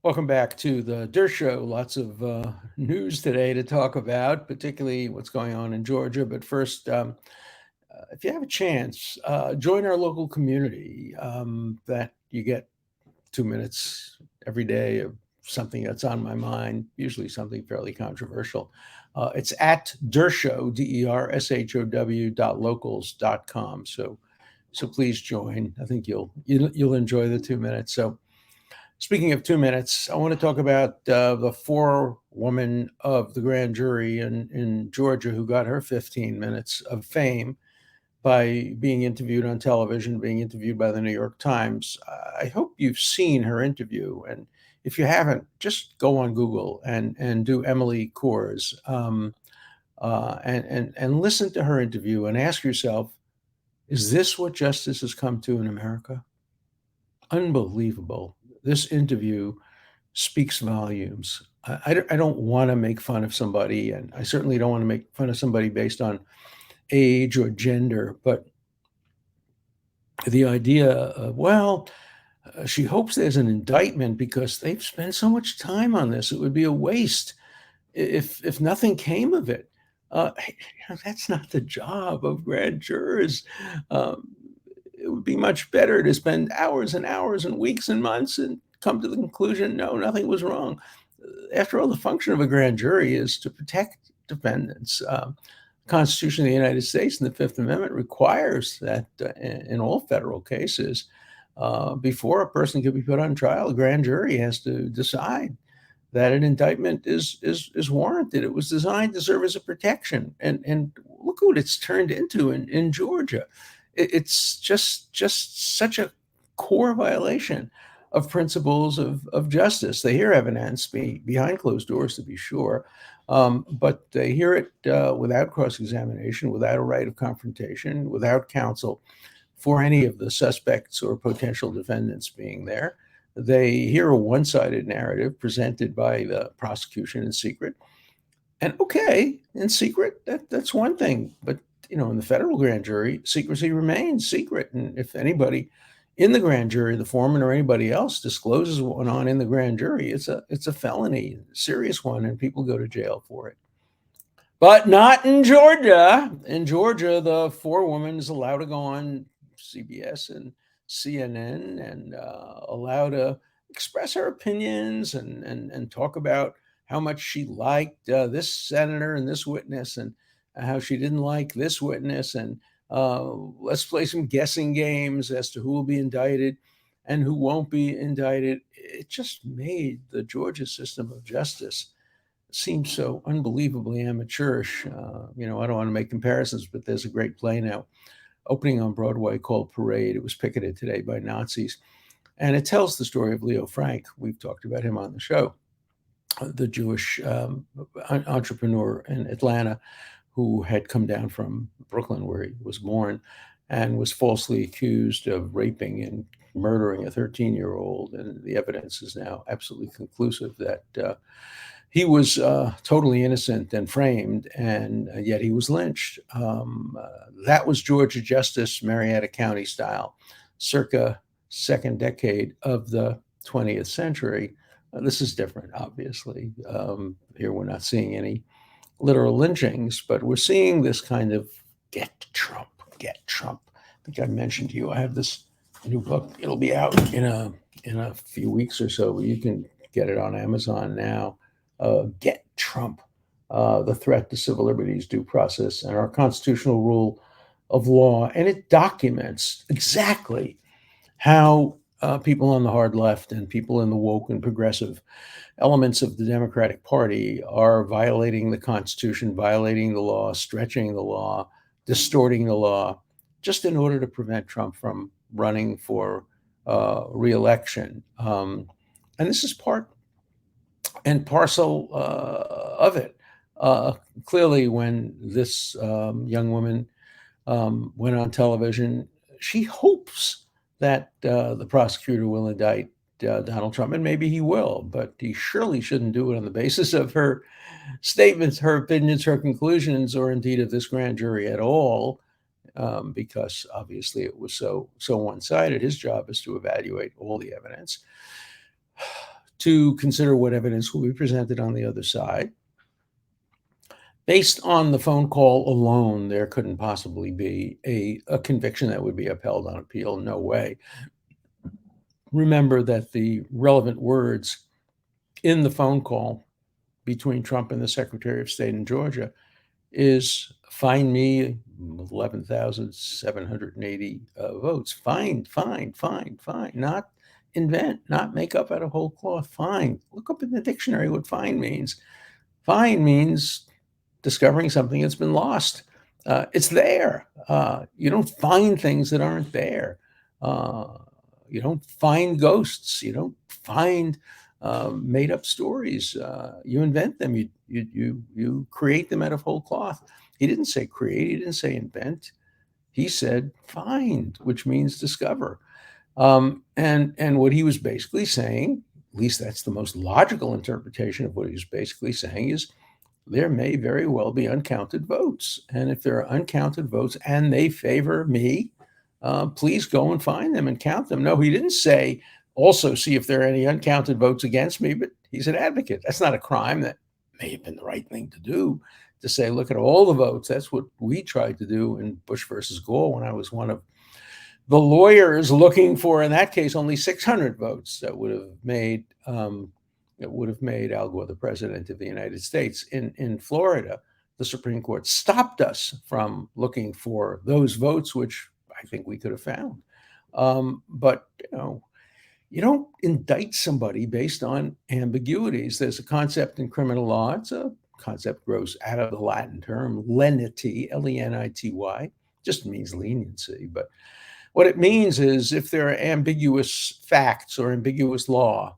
Welcome back to the Dershow. Lots of news today to talk about, particularly what's going on in Georgia. But first, if you have a chance, join our local community. That you get 2 minutes every day of something that's on my mind, usually something fairly controversial. It's at Dershow, DERSHOW.locals.com. So please join. I think you'll enjoy the 2 minutes. So speaking of 2 minutes, I want to talk about the forewoman of the grand jury in Georgia who got her 15 minutes of fame by being interviewed on television, being interviewed by the New York Times. I hope you've seen her interview. And if you haven't, just go on Google and do Emily Coors and listen to her interview and ask yourself, is this what justice has come to in America? Unbelievable. This interview speaks volumes. I don't want to make fun of somebody, and I certainly don't want to make fun of somebody based on age or gender, but the idea of, well, she hopes there's an indictment because they've spent so much time on this. It would be a waste if nothing came of it. That's not the job of grand jurors. Um, it would be much better to spend hours and hours and weeks and months and come to the conclusion, no, nothing was wrong. After all, the function of a grand jury is to protect defendants. The Constitution of the United States and the Fifth Amendment requires that in all federal cases, before a person can be put on trial, a grand jury has to decide that an indictment is warranted. It was designed to serve as a protection, and look what it's turned into in Georgia. It's just such a core violation of principles of justice. They hear evidence behind closed doors, to be sure, but they hear it without cross-examination, without a right of confrontation, without counsel for any of the suspects or potential defendants being there. They hear a one-sided narrative presented by the prosecution in secret. And okay, in secret, that's one thing. But in the federal grand jury, secrecy remains secret. And if anybody in the grand jury, the foreman or anybody else, discloses what went on in the grand jury, it's a felony, serious one, and people go to jail for it. But not in Georgia. In Georgia, the forewoman is allowed to go on CBS and CNN and allowed to express her opinions and talk about how much she liked this senator and this witness, and how she didn't like this witness. And let's play some guessing games as to who will be indicted and who won't be indicted. It just made the Georgia system of justice seem so unbelievably amateurish. I don't want to make comparisons, but there's a great play now opening on Broadway called Parade. It was picketed today by Nazis. And it tells the story of Leo Frank. We've talked about him on the show, the Jewish entrepreneur in Atlanta who had come down from Brooklyn, where he was born, and was falsely accused of raping and murdering a 13-year-old. And the evidence is now absolutely conclusive that he was totally innocent and framed, and yet he was lynched. That was Georgia justice, Marietta County style, circa second decade of the 20th century. This is different, obviously. Here we're not seeing any literal lynchings, but we're seeing this kind of get Trump. I think I mentioned to you, I have this new book. It'll be out in a few weeks or so, but you can get it on Amazon now. Get Trump, the threat to civil liberties, due process, and our constitutional rule of law. And it documents exactly how people on the hard left and people in the woke and progressive elements of the Democratic Party are violating the Constitution, violating the law, stretching the law, distorting the law, just in order to prevent Trump from running for re-election. And this is part and parcel of it. Clearly, when this young woman went on television, she hopes that the prosecutor will indict Donald Trump, and maybe he will, but he surely shouldn't do it on the basis of her statements, her opinions, her conclusions, or indeed of this grand jury at all, because obviously it was so one-sided. His job is to evaluate all the evidence. to consider what evidence will be presented on the other side. Based on the phone call alone, there couldn't possibly be a conviction that would be upheld on appeal. No way. Remember that the relevant words in the phone call between Trump and the Secretary of State in Georgia is find me 11,780 votes. Find, not invent, not make up out of whole cloth. Find. Look up in the dictionary what find means. Find means discovering something that's been lost. It's there. You don't find things that aren't there. You don't find ghosts. You don't find made up stories. You invent them. You create them out of whole cloth. He didn't say create. He didn't say invent. He said find, which means discover. And what he was basically saying, at least that's the most logical interpretation of what he was basically saying, is there may very well be uncounted votes. And if there are uncounted votes and they favor me, please go and find them and count them. No, he didn't say also see if there are any uncounted votes against me, but he's an advocate. That's not a crime. That may have been the right thing to do, to say, look at all the votes. That's what we tried to do in Bush versus Gore when I was one of the lawyers looking for, in that case, only 600 votes that would have made Al Gore the president of the United States. In Florida, the Supreme Court stopped us from looking for those votes, which I think we could have found. But you don't indict somebody based on ambiguities. There's a concept in criminal law. It's a concept grows out of the Latin term lenity, Lenity, just means leniency. But what it means is if there are ambiguous facts or ambiguous law,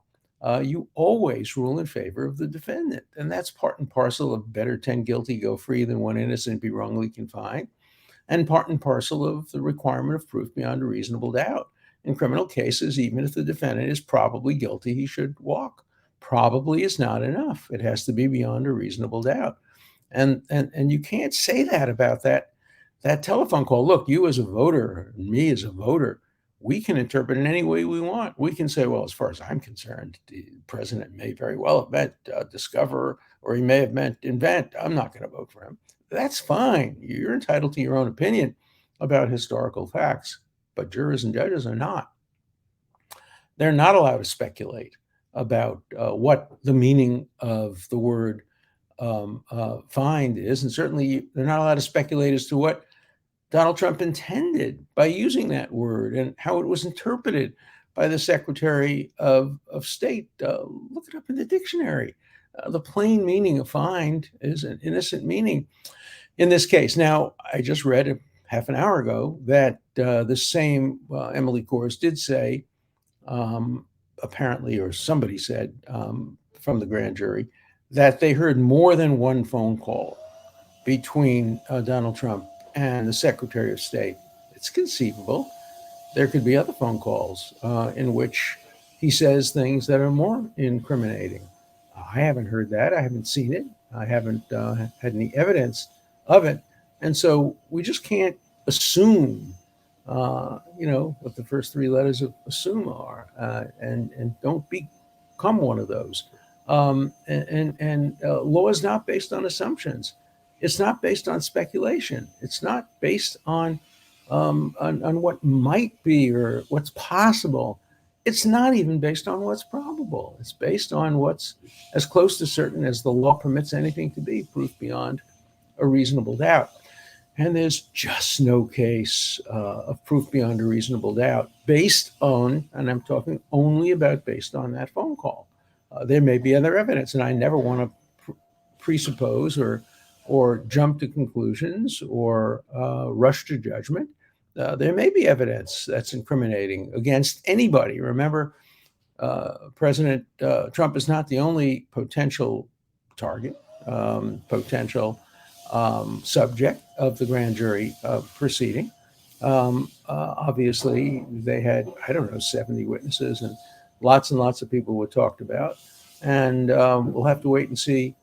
you always rule in favor of the defendant. And that's part and parcel of better 10 guilty go free than one innocent be wrongly confined, and part and parcel of the requirement of proof beyond a reasonable doubt. In criminal cases, even if the defendant is probably guilty, he should walk. Probably is not enough. It has to be beyond a reasonable doubt. And you can't say that about that telephone call. Look, you as a voter, me as a voter, we can interpret it in any way we want. We can say, well, as far as I'm concerned, the president may very well have meant discover, or he may have meant invent. I'm not going to vote for him. That's fine. You're entitled to your own opinion about historical facts, but jurors and judges are not. They're not allowed to speculate about what the meaning of the word find is, and certainly they're not allowed to speculate as to what Donald Trump intended by using that word and how it was interpreted by the Secretary of State. Look it up in the dictionary. The plain meaning of find is an innocent meaning in this case. Now, I just read half an hour ago that the same Emily Kors did say, apparently, or somebody said from the grand jury, that they heard more than one phone call between Donald Trump and the Secretary of State. It's conceivable. There could be other phone calls in which he says things that are more incriminating. I haven't heard that. I haven't seen it. I haven't had any evidence of it. And so we just can't assume, what the first three letters of assume are, and don't become one of those. Law is not based on assumptions. It's not based on speculation. It's not based on what might be or what's possible. It's not even based on what's probable. It's based on what's as close to certain as the law permits anything to be, proof beyond a reasonable doubt. And there's just no case of proof beyond a reasonable doubt based on, and I'm talking only about based on that phone call. There may be other evidence, and I never want to presuppose or jump to conclusions or rush to judgment. There may be evidence that's incriminating against anybody. Remember, President Trump is not the only potential target, potential subject of the grand jury proceeding. Obviously, they had, 70 witnesses, and lots of people were talked about. And we'll have to wait and see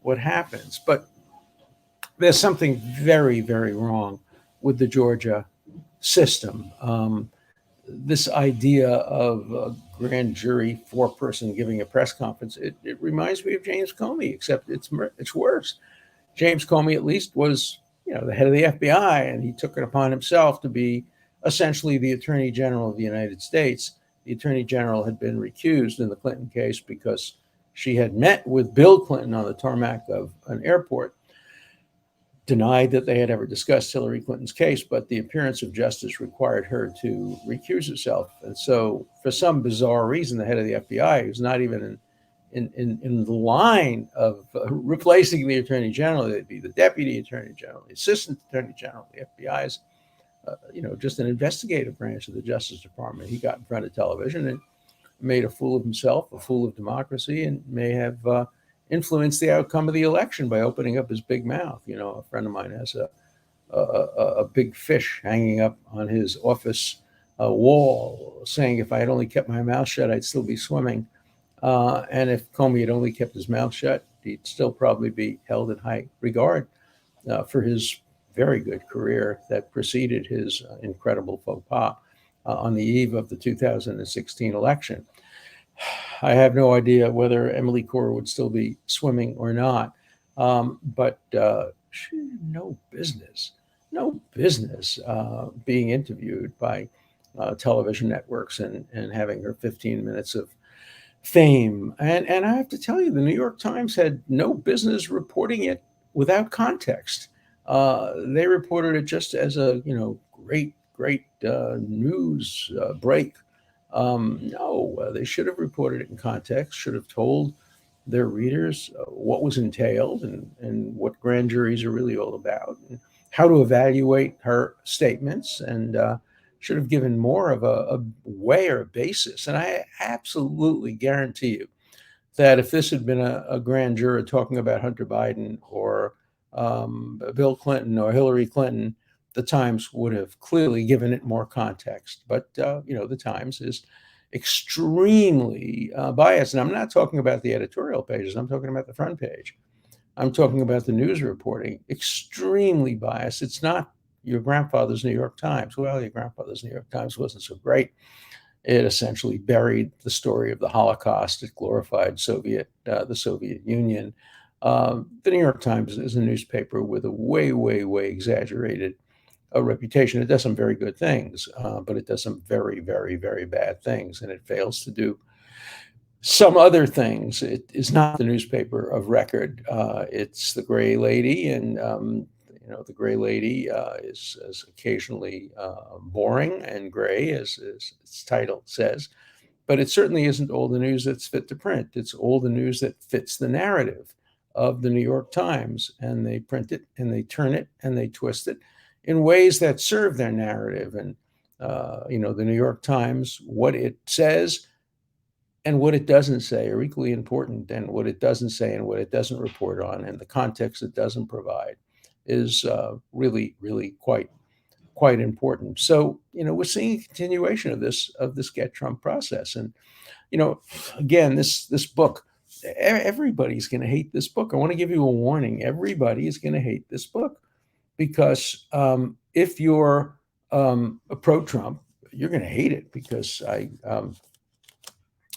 what happens. But there's something very, very wrong with the Georgia system. this idea of a grand jury four-person giving a press conference, it reminds me of James Comey, except it's worse. James Comey at least was, the head of the FBI, and he took it upon himself to be essentially the Attorney General of the United States. The Attorney General had been recused in the Clinton case because she had met with Bill Clinton on the tarmac of an airport, denied that they had ever discussed Hillary Clinton's case, but the appearance of justice required her to recuse herself. And so, for some bizarre reason, the head of the FBI, who's not even in the line of replacing the Attorney General, they'd be the Deputy Attorney General, the Assistant Attorney General. The FBI is, just an investigative branch of the Justice Department. He got in front of television and made a fool of himself, a fool of democracy, and may have influenced the outcome of the election by opening up his big mouth. A friend of mine has a big fish hanging up on his office wall saying, if I had only kept my mouth shut, I'd still be swimming. And if Comey had only kept his mouth shut, he'd still probably be held in high regard for his very good career that preceded his incredible faux pas on the eve of the 2016 election. I have no idea whether Emily Corr would still be swimming or not, but she had no business being interviewed by television networks and having her 15 minutes of fame. And I have to tell you, the New York Times had no business reporting it without context. They reported it just as a great news break. No, they should have reported it in context. Should have told their readers what was entailed and what grand juries are really all about, and how to evaluate her statements, and should have given more of a way or a basis. And I absolutely guarantee you that if this had been a grand juror talking about Hunter Biden or Bill Clinton or Hillary Clinton, the Times would have clearly given it more context. But, the Times is extremely biased. And I'm not talking about the editorial pages, I'm talking about the front page. I'm talking about the news reporting, extremely biased. It's not your grandfather's New York Times. Well, your grandfather's New York Times wasn't so great. It essentially buried the story of the Holocaust. It glorified the Soviet Union. The New York Times is a newspaper with a way, way, way exaggerated reputation. It does some very good things, but it does some very, very, very bad things, and it fails to do some other things. It is not the newspaper of record. It's the Gray Lady, and the Gray Lady is occasionally boring and gray, as its title says, but it certainly isn't all the news that's fit to print. It's all the news that fits the narrative of the New York Times, and they print it and they turn it and they twist it in ways that serve their narrative. And the New York Times, what it says and what it doesn't say are equally important, and what it doesn't say and what it doesn't report on, and the context it doesn't provide is really, really quite important. So, we're seeing a continuation of this Get Trump process. And, again, this book, everybody's going to hate this book. I want to give you a warning. Everybody is going to hate this book because if you're pro-Trump, you're going to hate it, because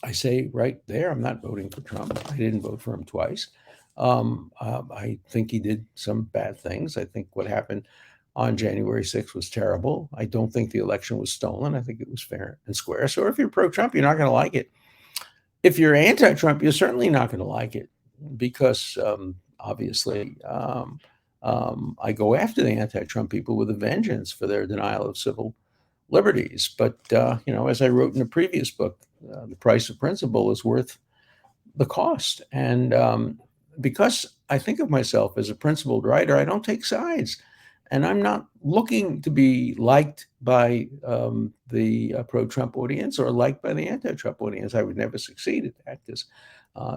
I say right there, I'm not voting for Trump. I didn't vote for him twice. I think he did some bad things. I think what happened on January 6th was terrible. I don't think the election was stolen. I think it was fair and square. So if you're pro-Trump, you're not going to like it. If you're anti-Trump, you're certainly not going to like it, because obviously I go after the anti-Trump people with a vengeance for their denial of civil liberties. But, as I wrote in a previous book, the price of principle is worth the cost. And because I think of myself as a principled writer, I don't take sides. And I'm not looking to be liked by the pro-Trump audience or liked by the anti-Trump audience. I would never succeed at that, because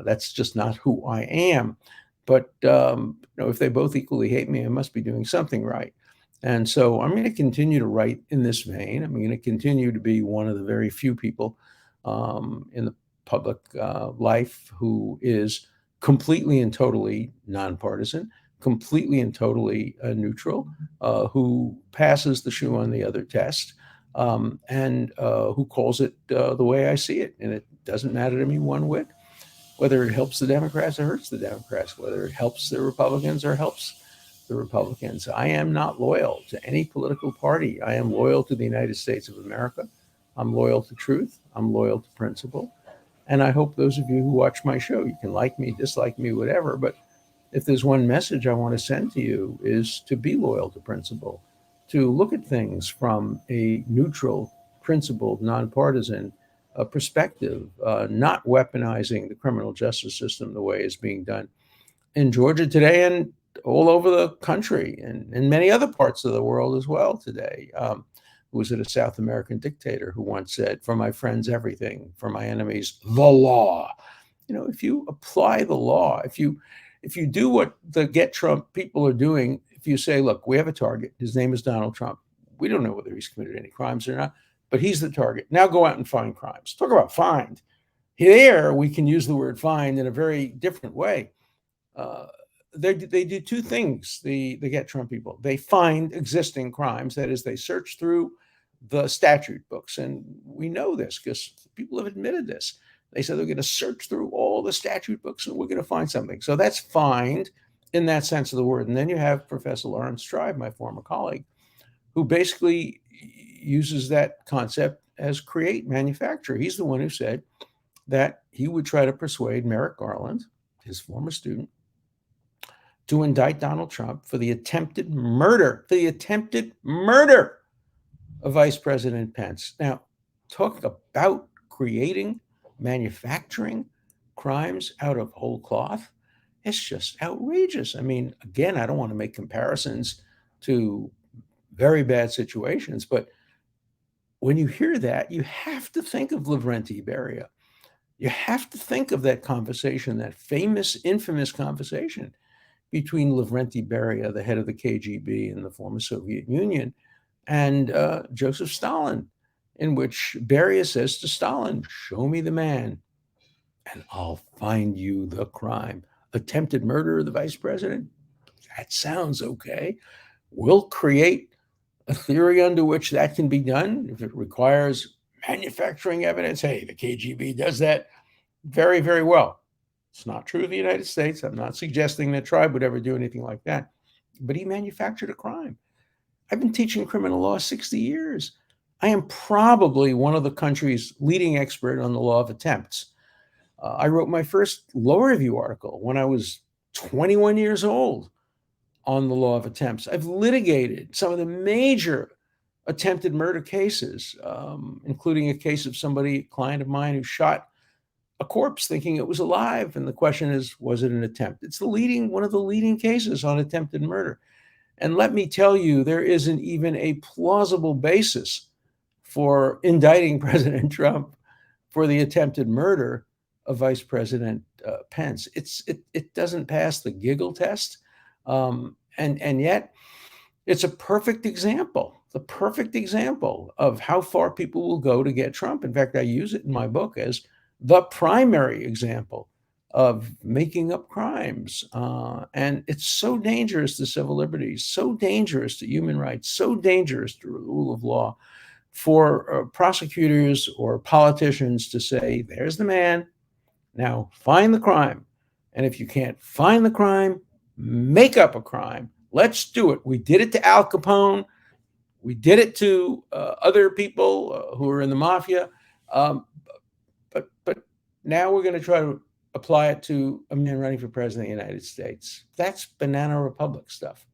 that's just not who I am. But if they both equally hate me, I must be doing something right. And so I'm going to continue to write in this vein. I'm going to continue to be one of the very few people in the public life who is completely and totally nonpartisan, completely and totally neutral, who passes the shoe on the other test, and who calls it the way I see it. And it doesn't matter to me one whit whether it helps the Democrats or hurts the Democrats, whether it helps the Republicans or helps the Republicans. I am not loyal to any political party. I am loyal to the United States of America. I'm loyal to truth. I'm loyal to principle. And I hope those of you who watch my show, you can like me, dislike me, whatever, but if there's one message I want to send to you is to be loyal to principle, to look at things from a neutral, principled, nonpartisan perspective, not weaponizing the criminal justice system the way it's being done in Georgia today and all over the country and in many other parts of the world as well today. Was it a South American dictator who once said, "For my friends, everything; for my enemies, the law"? If you apply the law, if you do what the Get Trump people are doing, if you say, "Look, we have a target. His name is Donald Trump. We don't know whether he's committed any crimes or not, but he's the target. Now go out and find crimes." Talk about find. Here, we can use the word find in a very different way. Uh, they do two things, the Get Trump people. They find existing crimes. That is, they search through the statute books. And we know this because people have admitted this. They said they're going to search through all the statute books and we're going to find something. So that's find in that sense of the word. And then you have Professor Lawrence Tribe, my former colleague, who basically uses that concept as create, manufacture. He's the one who said that he would try to persuade Merrick Garland, his former student, to indict Donald Trump for the attempted murder of Vice President Pence. Now, talk about creating, manufacturing crimes out of whole cloth. It's just outrageous. I mean, again, I don't want to make comparisons to very bad situations, but when you hear that, you have to think of Lavrenti Beria. You have to think of that conversation, that famous, infamous conversation between Lavrenti Beria, the head of the KGB in the former Soviet Union, and Joseph Stalin, in which Beria says to Stalin, "Show me the man, and I'll find you the crime." Attempted murder of the vice president? That sounds okay. We'll create a theory under which that can be done. If it requires manufacturing evidence, hey, the KGB does that very, very well. It's not true of the United States. I'm not suggesting that Tribe would ever do anything like that. But he manufactured a crime. I've been teaching criminal law 60 years. I am probably one of the country's leading expert on the law of attempts. I wrote my first law review article when I was 21 years old on the law of attempts. I've litigated some of the major attempted murder cases, including a case of somebody, a client of mine, who shot a corpse thinking it was alive. And the question is, was it an attempt? It's one of the leading cases on attempted murder. And let me tell you, there isn't even a plausible basis for indicting President Trump for the attempted murder of Vice President Pence. It doesn't pass the giggle test. And yet it's a perfect example, the perfect example of how far people will go to get Trump. In fact, I use it in my book as the primary example of making up crimes. And it's so dangerous to civil liberties, so dangerous to human rights, so dangerous to the rule of law for prosecutors or politicians to say, "There's the man, now find the crime. And if you can't find the crime, make up a crime. Let's do it. We did it to Al Capone. We did it to other people who are in the mafia. But now we're going to try to apply it to a man running for president of the United States." That's banana republic stuff.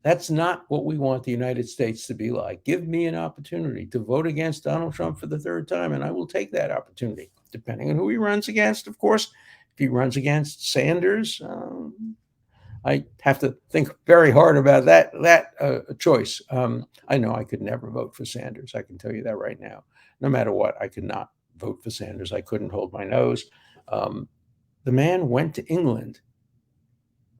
That's not what we want the United States to be like. Give me an opportunity to vote against Donald Trump for the third time, and I will take that opportunity, depending on who he runs against, of course. If he runs against Sanders, I have to think very hard about that choice. I know I could never vote for Sanders. I can tell you that right now. No matter what, I could not vote for Sanders. I couldn't hold my nose. The man went to England.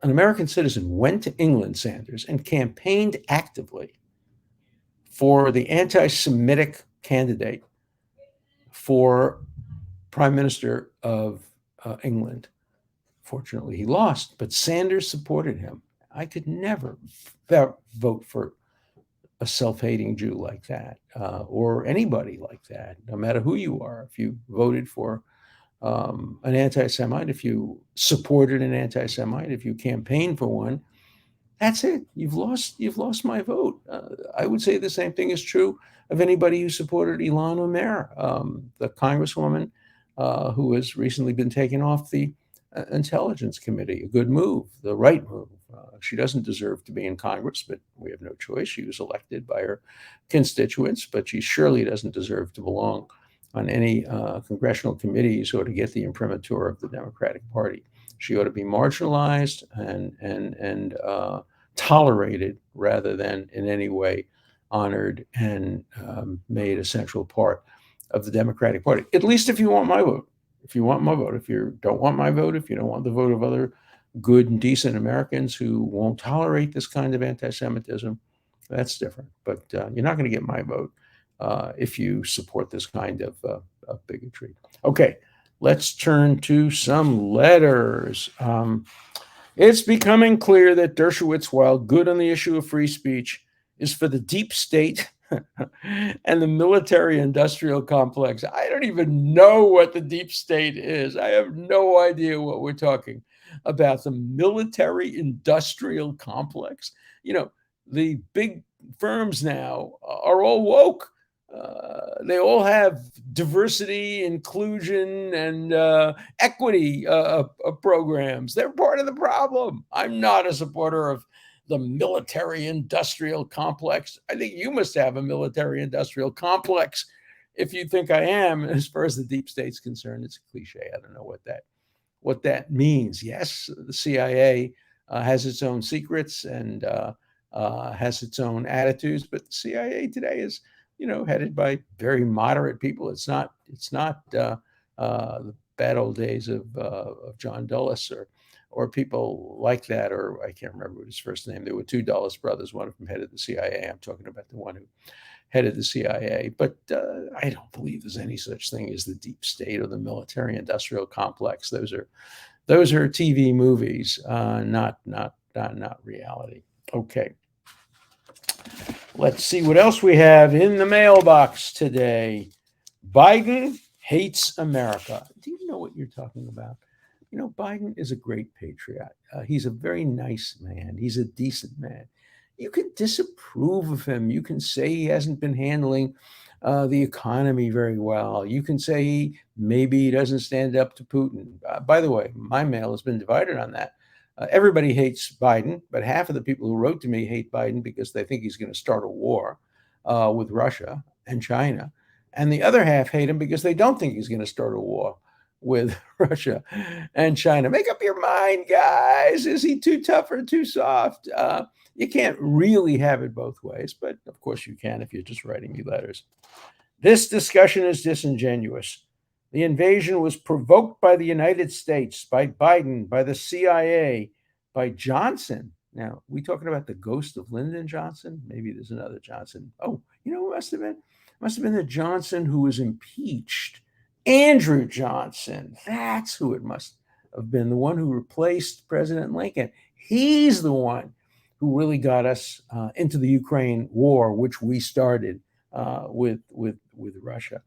An American citizen went to England, Sanders, and campaigned actively for the anti-Semitic candidate for Prime Minister of England. Fortunately, he lost, but Sanders supported him. I could never vote for a self-hating Jew like that, or anybody like that, no matter who you are. If you voted for an anti-Semite, if you supported an anti-Semite, if you campaigned for one, that's it. You've lost. You've lost my vote. I would say the same thing is true of anybody who supported Ilhan Omar, the congresswoman who has recently been taken off the Intelligence Committee. A good move, the right move. She doesn't deserve to be in Congress, but we have no choice. She was elected by her constituents, but she surely doesn't deserve to belong on any congressional committees or to get the imprimatur of the Democratic Party. She ought to be marginalized and tolerated rather than in any way honored and made a central part of the Democratic Party. At least if you want my vote. If you want my vote, if you don't want my vote, if you don't want the vote of other good and decent Americans who won't tolerate this kind of anti-Semitism, that's different. But you're not going to get my vote if you support this kind of bigotry. Okay, let's turn to some letters. It's becoming clear that Dershowitz, while good on the issue of free speech, is for the deep state and the military industrial complex. I don't even know what the deep state is. I have no idea what we're talking about. The military industrial complex. You know, the big firms now are all woke. They all have diversity, inclusion, and equity programs. They're part of the problem. I'm not a supporter of the military industrial complex. I think you must have a military industrial complex if you think I am. As far as the deep state's concerned, it's a cliche. I don't know what that means. Yes, the CIA has its own secrets and has its own attitudes, but the CIA today is, headed by very moderate people. It's not the bad old days of John Dulles or people like that, or I can't remember his first name. There were two Dulles brothers. One of them headed the CIA. I'm talking about the one who headed the CIA. But I don't believe there's any such thing as the deep state or the military-industrial complex. Those are TV movies, not reality. Okay. Let's see what else we have in the mailbox today. Biden hates America. Do you know what you're talking about? Biden is a great patriot. He's a very nice man. He's a decent man. You can disapprove of him. You can say he hasn't been handling the economy very well. You can say maybe he doesn't stand up to Putin. By the way, my mail has been divided on that. Everybody hates Biden, but half of the people who wrote to me hate Biden because they think he's going to start a war with Russia and China. And the other half hate him because they don't think he's going to start a war with Russia and China. Make up your mind, guys. Is he too tough or too soft? You can't really have it both ways, but of course you can if you're just writing me letters. This discussion is disingenuous. The invasion was provoked by the United States, by Biden, by the CIA, by Johnson. Now, we talking about the ghost of Lyndon Johnson? Maybe there's another Johnson. Oh, who must have been? Must have been the Johnson who was impeached. Andrew Johnson. That's who it must have been, the one who replaced President Lincoln. He's the one who really got us into the Ukraine war, which we started with Russia.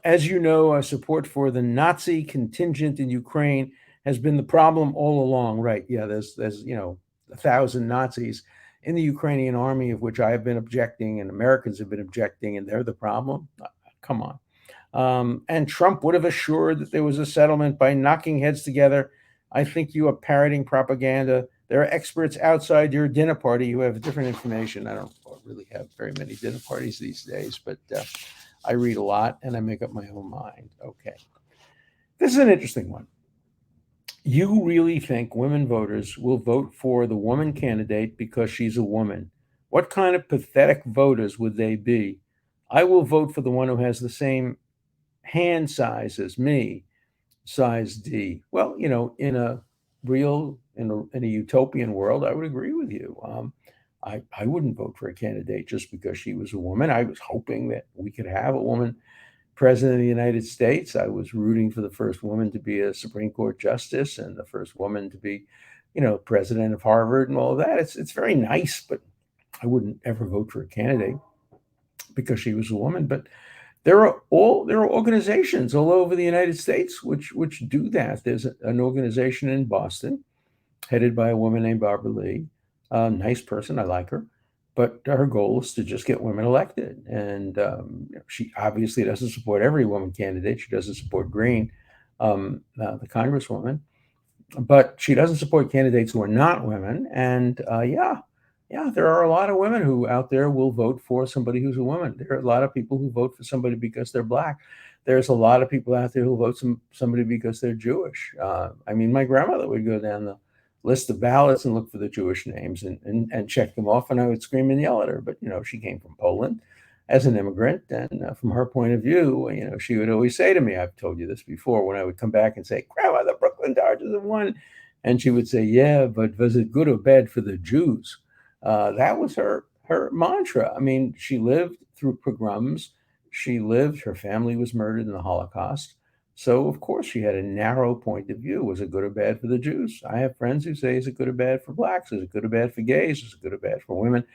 As you know, support for the Nazi contingent in Ukraine has been the problem all along, right? Yeah, there's 1,000 Nazis in the Ukrainian army, of which I have been objecting and Americans have been objecting, and they're the problem. Come on. And Trump would have assured that there was a settlement by knocking heads together. I think you are parroting propaganda. There are experts outside your dinner party who have different information. I don't really have very many dinner parties these days, but I read a lot and I make up my own mind. Okay. This is an interesting one. You really think women voters will vote for the woman candidate because she's a woman? What kind of pathetic voters would they be? I will vote for the one who has the same hand size as me, size D. Well, in a utopian world, I would agree with you. I wouldn't vote for a candidate just because she was a woman. I was hoping that we could have a woman president of the United States. I was rooting for the first woman to be a Supreme Court justice and the first woman to be president of Harvard and all of that. It's very nice, but I wouldn't ever vote for a candidate because she was a woman. But there are organizations all over the United States which do that. There's an organization in Boston headed by a woman named Barbara Lee. Nice person, I like her, but her goal is to just get women elected. And she obviously doesn't support every woman candidate. She doesn't support Green, the congresswoman, but she doesn't support candidates who are not women. And yeah, there are a lot of women who out there will vote for somebody who's a woman. There are a lot of people who vote for somebody because they're black. There's a lot of people out there who vote somebody because they're Jewish. I mean, my grandmother would go down the list of ballots and look for the Jewish names and check them off, and I would scream and yell at her. But she came from Poland as an immigrant, and from her point of view, she would always say to me, I've told you this before, when I would come back and say, Grandma, the Brooklyn Dodgers have won, and she would say, yeah, but was it good or bad for the Jews? That was her mantra. I mean, she lived through pogroms. Her family was murdered in the Holocaust. So, of course, she had a narrow point of view. Was it good or bad for the Jews? I have friends who say, is it good or bad for blacks? Is it good or bad for gays? Is it good or bad for women?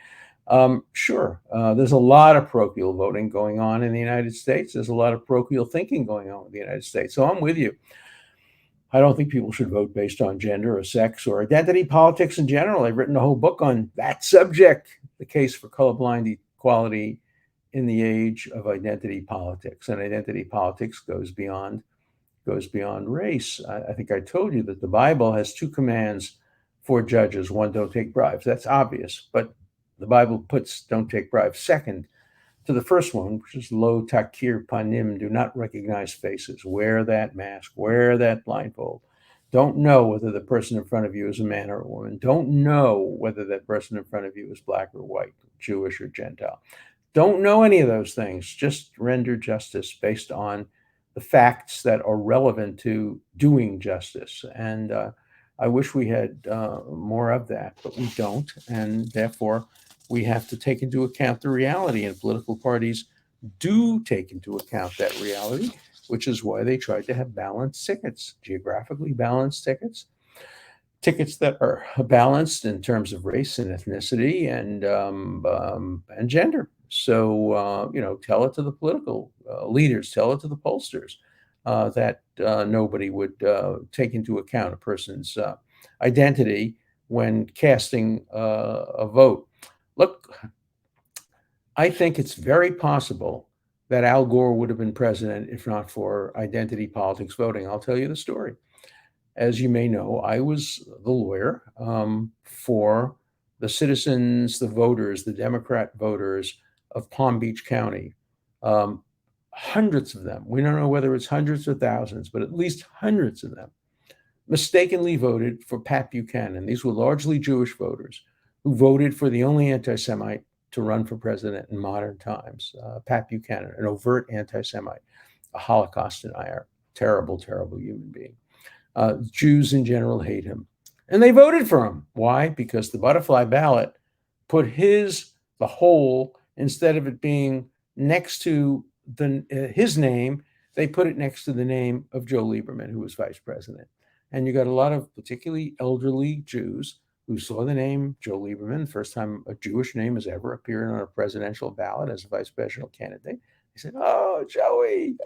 Sure. There's a lot of parochial voting going on in the United States. There's a lot of parochial thinking going on in the United States. So I'm with you. I don't think people should vote based on gender or sex or identity politics in general. I've written a whole book on that subject, The Case for Colorblind Equality in the Age of Identity Politics. And identity politics goes beyond race. I think I told you that the Bible has two commands for judges. One, don't take bribes. That's obvious. But the Bible puts don't take bribes second to the first one, which is lo takir panim, do not recognize faces. Wear that mask, wear that blindfold. Don't know whether the person in front of you is a man or a woman. Don't know whether that person in front of you is black or white, Jewish or Gentile. Don't know any of those things. Just render justice based on the facts that are relevant to doing justice. And I wish we had more of that, but we don't. And therefore, we have to take into account the reality, and political parties do take into account that reality, which is why they tried to have balanced tickets, geographically balanced tickets that are balanced in terms of race and ethnicity and gender. So tell it to the political leaders, tell it to the pollsters that nobody would take into account a person's identity when casting a vote. Look, I think it's very possible that Al Gore would have been president if not for identity politics voting. I'll tell you the story. As you may know, I was the lawyer for the citizens, the voters, the Democrat voters of Palm Beach County. Hundreds of them, we don't know whether it's hundreds or thousands, but at least hundreds of them mistakenly voted for Pat Buchanan. These were largely Jewish voters who voted for the only anti-Semite to run for president in modern times, Pat Buchanan, an overt anti-Semite, a Holocaust denier, terrible, terrible human being. Jews in general hate him. And they voted for him. Why? Because the butterfly ballot put the whole, instead of it being next to his name, they put it next to the name of Joe Lieberman, who was vice president. And you got a lot of particularly elderly Jews who saw the name Joe Lieberman, the first time a Jewish name has ever appeared on a presidential ballot as a vice presidential candidate. They said, oh, Joey.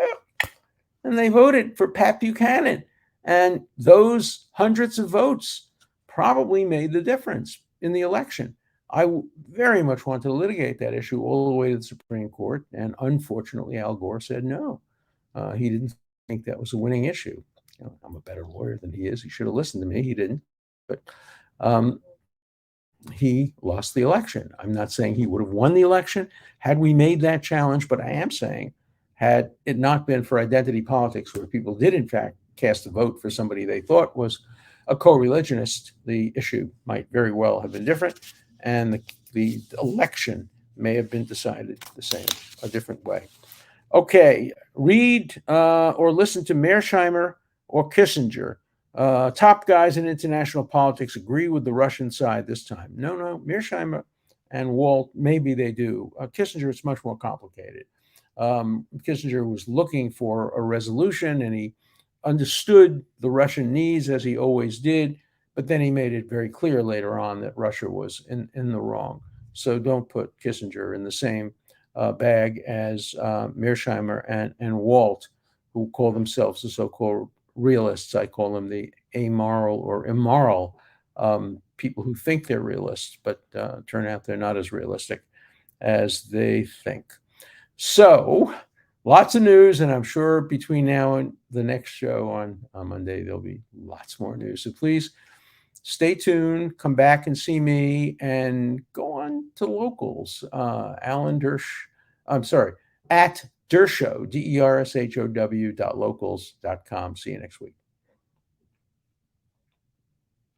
And they voted for Pat Buchanan. And those hundreds of votes probably made the difference in the election. I very much want to litigate that issue all the way to the Supreme Court. And unfortunately, Al Gore said no. He didn't think that was a winning issue. I'm a better lawyer than he is. He should have listened to me. He didn't. But he lost the election. I'm not saying he would have won the election had we made that challenge, but I am saying had it not been for identity politics, where people did, in fact, cast a vote for somebody they thought was a co-religionist, the issue might very well have been different, and the election may have been decided a different way. Okay, read or listen to Mearsheimer or Kissinger. Top guys in international politics agree with the Russian side this time. No, Mearsheimer and Walt, maybe they do. Kissinger, it's much more complicated. Kissinger was looking for a resolution, and he understood the Russian needs, as he always did, But then he made it very clear later on that Russia was in the wrong. So don't put Kissinger in the same bag as Mearsheimer and Walt, who call themselves the so-called realists. I call them the amoral or immoral people who think they're realists, but turn out they're not as realistic as they think. So lots of news, and I'm sure between now and the next show on Monday, there'll be lots more news. So please stay tuned, come back and see me, and go on to locals. Alan Dersh, I'm sorry, at Dershow, DERSHOW.locals.com. See you next week.